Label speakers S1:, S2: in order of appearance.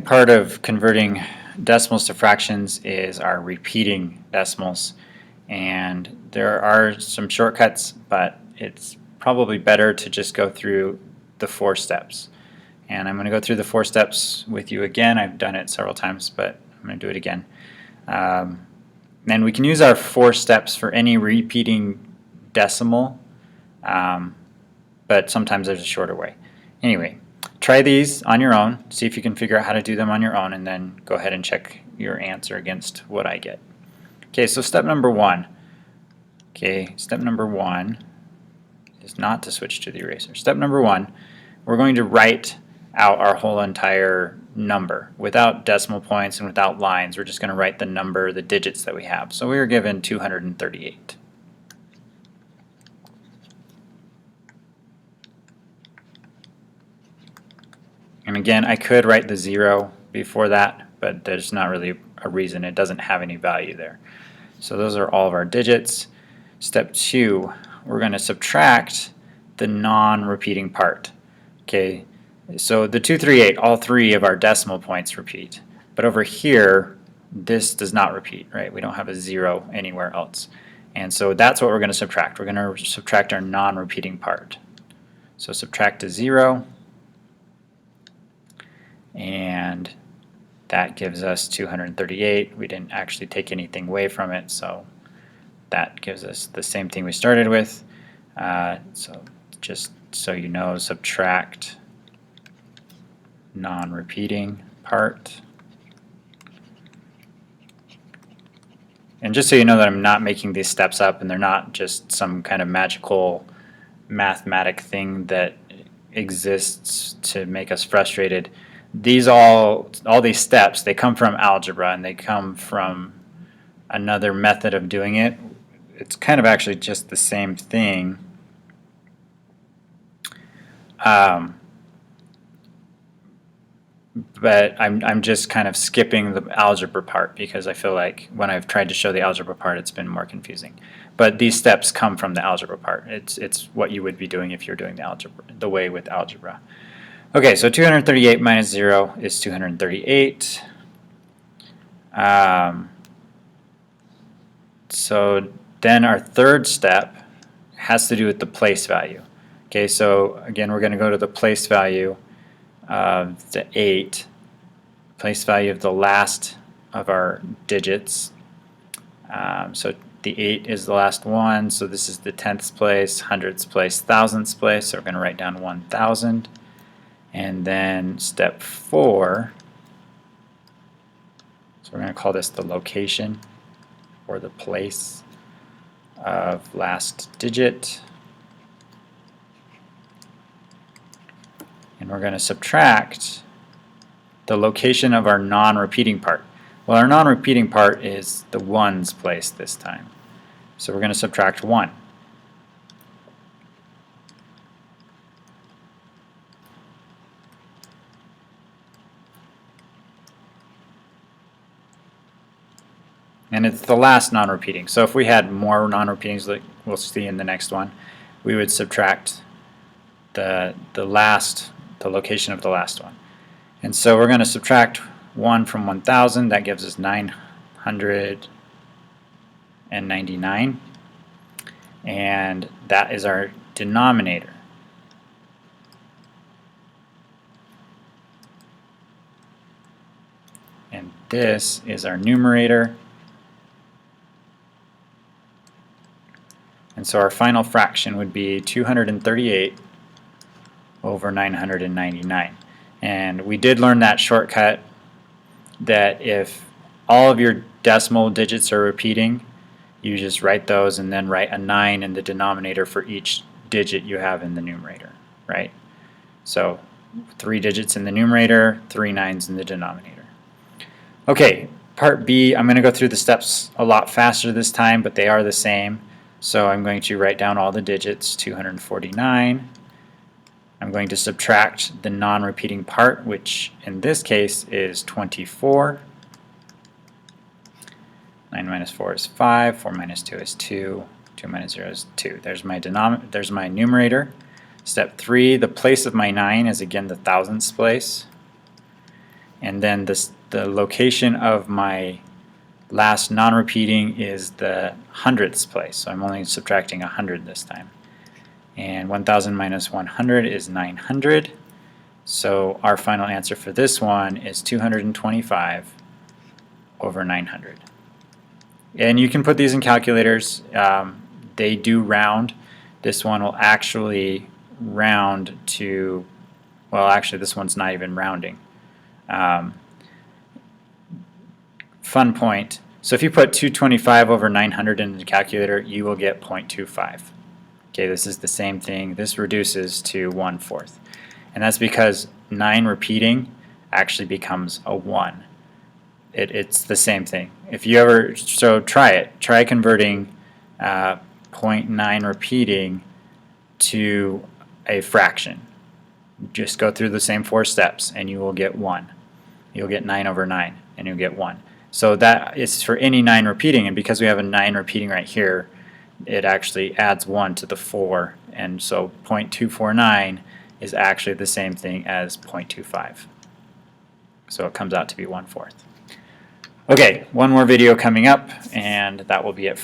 S1: part of converting decimals to fractions is our repeating decimals, and there are some shortcuts, but it's probably better to just go through the 4 steps. And I'm going to go through the 4 steps with you again. I've done it several times, but I'm going to do it again. And we can use our 4 steps for any repeating decimal, but sometimes there's a shorter way. Anyway, try these on your own, see if you can figure out how to do them on your own, and then go ahead and check your answer against what I get. Okay, so step number 1. Okay, step number 1 is not to switch to the eraser. Step number 1, we're going to write out our whole entire number without decimal points and without lines. We're just going to write the number, the digits that we have. So we were given 238. And again, I could write the 0 before that, but there's not really a reason. It doesn't have any value there. So those are all of our digits. Step 2, we're going to subtract the non-repeating part. Okay, so the 238, all 3 of our decimal points repeat. But over here, this does not repeat, right? We don't have a 0 anywhere else. And so that's what we're going to subtract. We're going to subtract our non-repeating part. So subtract a 0. And that gives us 238. We didn't actually take anything away from it, so that gives us the same thing we started with. So just so you know, subtract non-repeating part. And just so you know that I'm not making these steps up and they're not just some kind of magical mathematic thing that exists to make us frustrated. These all these steps, they come from algebra and they come from another method of doing it. It's kind of actually just the same thing. But I'm just kind of skipping the algebra part because I feel like when I've tried to show the algebra part, it's been more confusing. But these steps come from the algebra part. It's what you would be doing if you're doing the algebra, the way with algebra. Okay, so 238 minus 0 is 238. So then our third step has to do with the place value. Okay, so again, we're going to go to the place value of the 8, place value of the last of our digits. So the 8 is the last one, so this is the 10th place, 100th place, 1000th place, so we're going to write down 1000. And then step 4, so we're going to call this the location or the place of last digit. And we're going to subtract the location of our non-repeating part. Well, our non-repeating part is the 1's place this time. So we're going to subtract 1. And it's the last non-repeating. So if we had more non-repeatings, like we'll see in the next one, we would subtract the location of the last one. And so we're going to subtract 1 from 1000. That gives us 999. And that is our denominator. And this is our numerator. And so our final fraction would be 238 over 999. And we did learn that shortcut that if all of your decimal digits are repeating, you just write those and then write a 9 in the denominator for each digit you have in the numerator, right? So 3 digits in the numerator, 3 9s in the denominator. Okay, part B, I'm going to go through the steps a lot faster this time, but they are the same. So I'm going to write down all the digits, 249. I'm going to subtract the non-repeating part, which in this case is 24. 9 minus 4 is 5, 4 minus 2 is 2, 2 minus 0 is 2. There's my numerator. Step 3, the place of my 9 is again the thousandths place. and then the location of my last non-repeating is the hundredths place, so I'm only subtracting 100 this time. And 1000 minus 100 is 900, so our final answer for this one is 225 over 900. And you can put these in calculators. They do round. This one will actually round to, well, actually this one's not even rounding. Fun point. So if you put 225 over 900 in the calculator, you will get 0.25. Okay, this is the same thing. This reduces to 1/4. And that's because 9 repeating actually becomes a 1. It's the same thing. If you ever, so try it. Try converting 0.9 repeating to a fraction. Just go through the same 4 steps and you will get 1. You'll get 9 over 9 and you'll get 1. So that is for any 9 repeating, and because we have a 9 repeating right here, it actually adds 1 to the 4, and so 0.249 is actually the same thing as 0.25. So it comes out to be 1/4. Okay, one more video coming up, and that will be it.